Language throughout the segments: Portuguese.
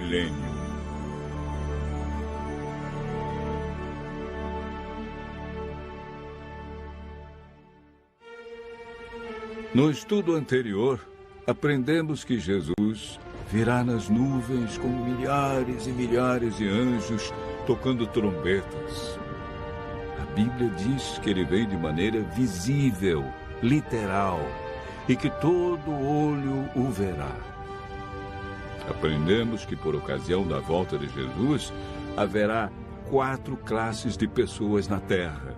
milênio. No estudo anterior, aprendemos que Jesus virá nas nuvens com milhares e milhares de anjos tocando trombetas. A Bíblia diz que ele vem de maneira visível, literal, e que todo olho o verá. Aprendemos que por ocasião da volta de Jesus, haverá 4 classes de pessoas na terra.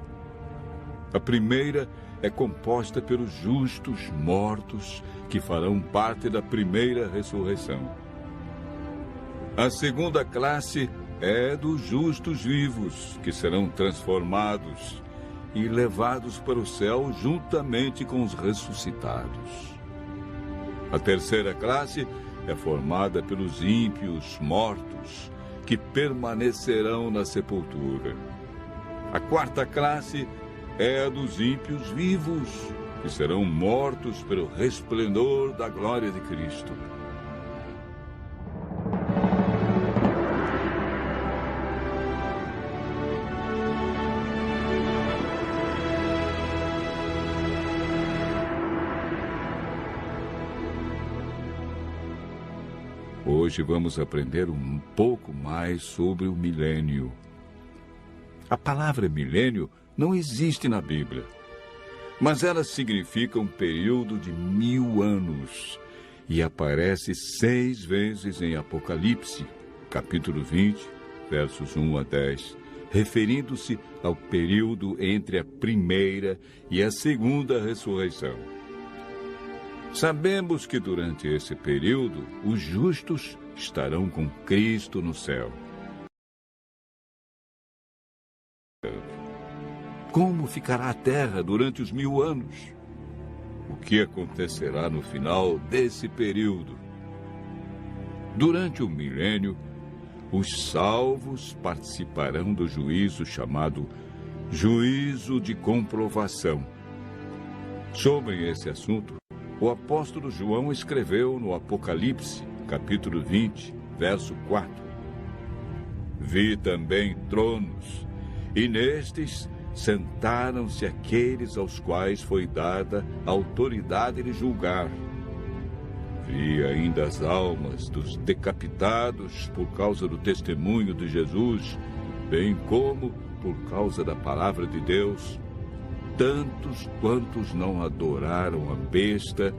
A primeira é composta pelos justos mortos, que farão parte da primeira ressurreição. A segunda classe é dos justos vivos, que serão transformados e levados para o céu juntamente com os ressuscitados. A terceira classe é formada pelos ímpios mortos, que permanecerão na sepultura. A quarta classe é a dos ímpios vivos, que serão mortos pelo resplendor da glória de Cristo. Hoje vamos aprender um pouco mais sobre o milênio. A palavra milênio não existe na Bíblia, mas ela significa um período de 1000 anos e aparece 6 vezes em Apocalipse, capítulo 20, versos 1 a 10, referindo-se ao período entre a primeira e a segunda ressurreição. Sabemos que durante esse período, os justos estarão com Cristo no céu. Como ficará a terra durante os 1000 anos? O que acontecerá no final desse período? Durante o milênio, os salvos participarão do juízo chamado juízo de comprovação. Sobre esse assunto, o apóstolo João escreveu no Apocalipse, capítulo 20, verso 4. Vi também tronos, e nestes sentaram-se aqueles aos quais foi dada a autoridade de julgar. Vi ainda as almas dos decapitados por causa do testemunho de Jesus, bem como por causa da palavra de Deus, tantos quantos não adoraram a besta,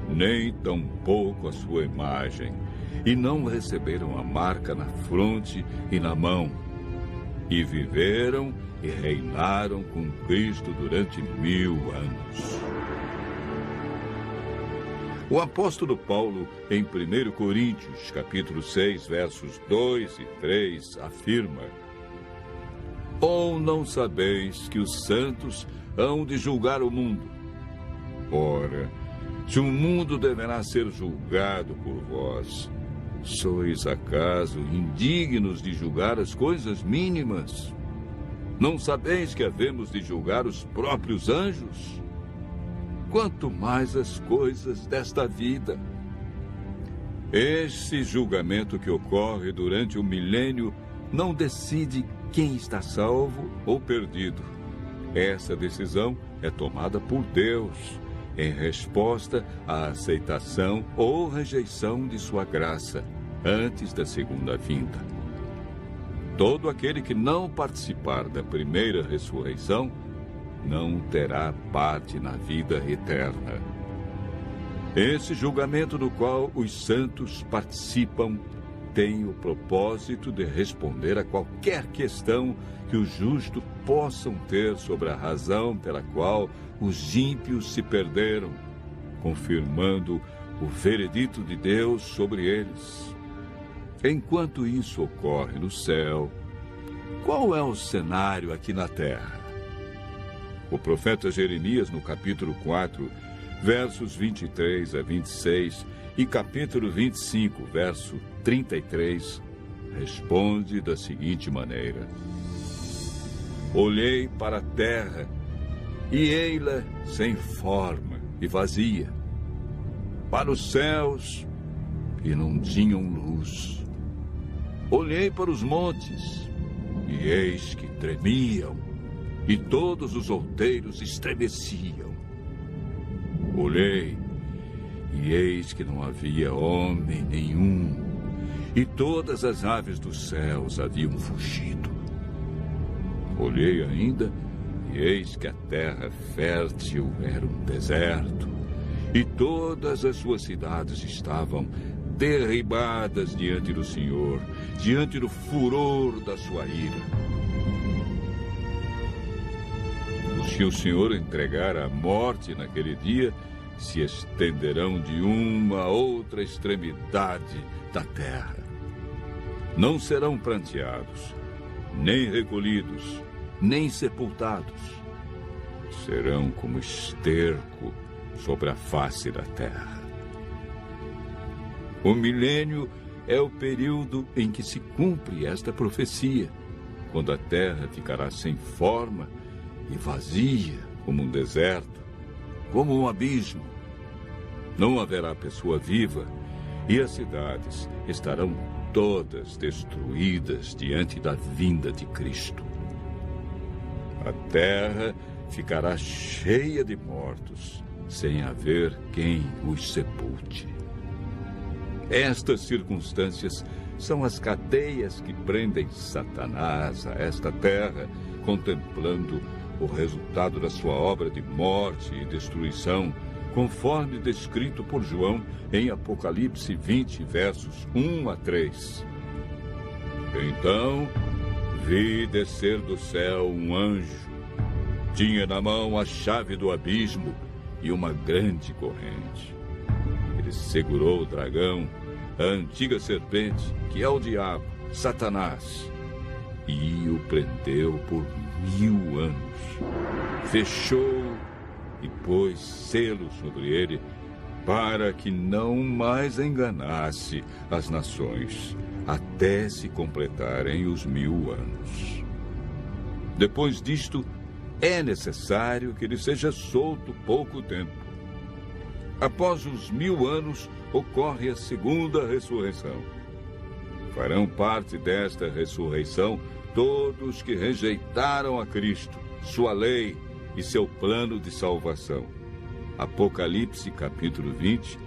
nem tampouco a sua imagem, e não receberam a marca na fronte e na mão, e viveram e reinaram com Cristo durante 1000 anos. O apóstolo Paulo, em 1 Coríntios, capítulo 6, versos 2 e 3, afirma: Ou não sabeis que os santos hão de julgar o mundo? Ora, se o mundo deverá ser julgado por vós, sois acaso indignos de julgar as coisas mínimas? Não sabeis que havemos de julgar os próprios anjos? Quanto mais as coisas desta vida. Esse julgamento que ocorre durante o milênio não decide quem está salvo ou perdido. Essa decisão é tomada por Deus, em resposta à aceitação ou rejeição de sua graça, antes da segunda vinda. Todo aquele que não participar da primeira ressurreição não terá parte na vida eterna. Esse julgamento no qual os santos participam tem o propósito de responder a qualquer questão que os justos possam ter sobre a razão pela qual os ímpios se perderam, confirmando o veredito de Deus sobre eles. Enquanto isso ocorre no céu, qual é o cenário aqui na terra? O profeta Jeremias, no capítulo 4, versos 23 a 26, e capítulo 25, verso 33, responde da seguinte maneira: Olhei para a terra, e ei-la sem forma e vazia. Para os céus, e não tinham luz. Olhei para os montes, e eis que tremiam, e todos os outeiros estremeciam. Olhei, e eis que não havia homem nenhum, e todas as aves dos céus haviam fugido. Olhei ainda, e eis que a terra fértil era um deserto, e todas as suas cidades estavam derribadas diante do Senhor, diante do furor da sua ira. Os que o Senhor entregar à morte naquele dia se estenderão de uma a outra extremidade da terra. Não serão pranteados, nem recolhidos, nem sepultados. Serão como esterco sobre a face da terra. O milênio é o período em que se cumpre esta profecia, quando a terra ficará sem forma e vazia como um deserto, como um abismo. Não haverá pessoa viva e as cidades estarão todas destruídas diante da vinda de Cristo. A terra ficará cheia de mortos, sem haver quem os sepulte. Estas circunstâncias são as cadeias que prendem Satanás a esta terra, contemplando o resultado da sua obra de morte e destruição, conforme descrito por João em Apocalipse 20, versos 1 a 3. Então vi descer do céu um anjo. Tinha na mão a chave do abismo e uma grande corrente. Ele segurou o dragão, a antiga serpente, que é o diabo, Satanás, e o prendeu por 1000 anos. Fechou e pôs selo sobre ele, para que não mais enganasse as nações, até se completarem os 1000 anos. Depois disto, é necessário que ele seja solto pouco tempo. Após os 1000 anos, ocorre a segunda ressurreição. Farão parte desta ressurreição todos que rejeitaram a Cristo, sua lei e seu plano de salvação. Apocalipse capítulo 20,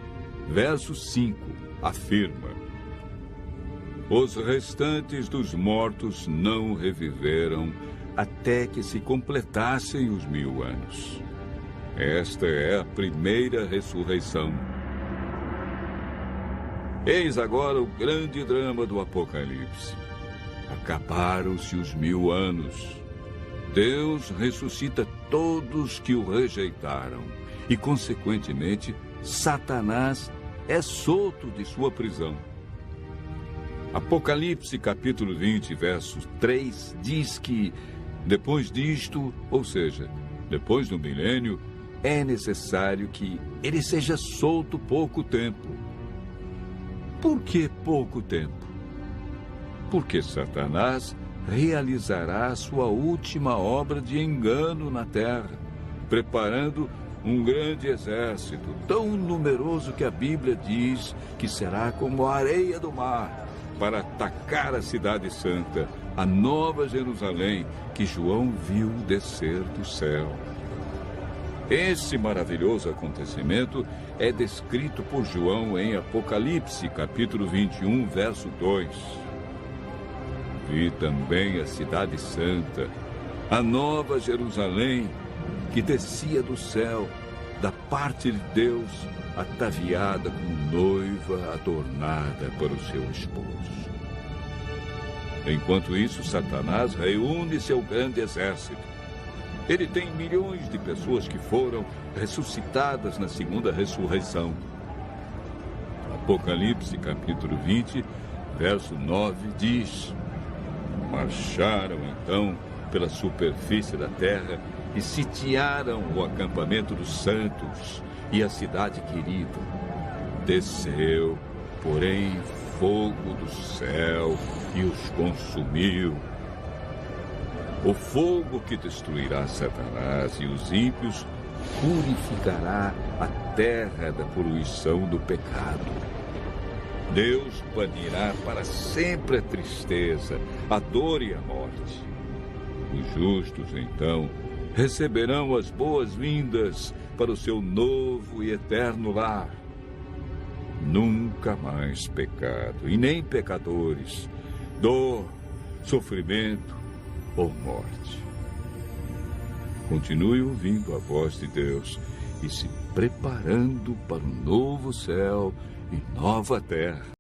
verso 5, afirma: os restantes dos mortos não reviveram até que se completassem os 1000 anos. Esta é a primeira ressurreição. Eis agora o grande drama do Apocalipse. Acabaram-se os 1000 anos. Deus ressuscita todos que o rejeitaram e, consequentemente, Satanás é solto de sua prisão. Apocalipse capítulo 20, verso 3, diz que, depois disto, ou seja, depois do milênio, é necessário que ele seja solto pouco tempo. Por que pouco tempo? Porque Satanás realizará a sua última obra de engano na terra, preparando um grande exército, tão numeroso que a Bíblia diz que será como a areia do mar, para atacar a cidade santa, a nova Jerusalém, que João viu descer do céu. Esse maravilhoso acontecimento é descrito por João em Apocalipse, capítulo 21, verso 2. Vi também a cidade santa, a nova Jerusalém, que descia do céu, da parte de Deus, ataviada como noiva adornada para o seu esposo. Enquanto isso, Satanás reúne seu grande exército. Ele tem milhões de pessoas que foram ressuscitadas na segunda ressurreição. Apocalipse, capítulo 20, verso 9, diz: marcharam, então, pela superfície da terra e sitiaram o acampamento dos santos e a cidade querida. Desceu, porém, fogo do céu e os consumiu. O fogo que destruirá Satanás e os ímpios purificará a terra da poluição do pecado. Deus banirá para sempre a tristeza, a dor e a morte. Os justos, então, receberão as boas-vindas para o seu novo e eterno lar. Nunca mais pecado, e nem pecadores, dor, sofrimento ou morte. Continue ouvindo a voz de Deus e se preparando para um novo céu e nova terra.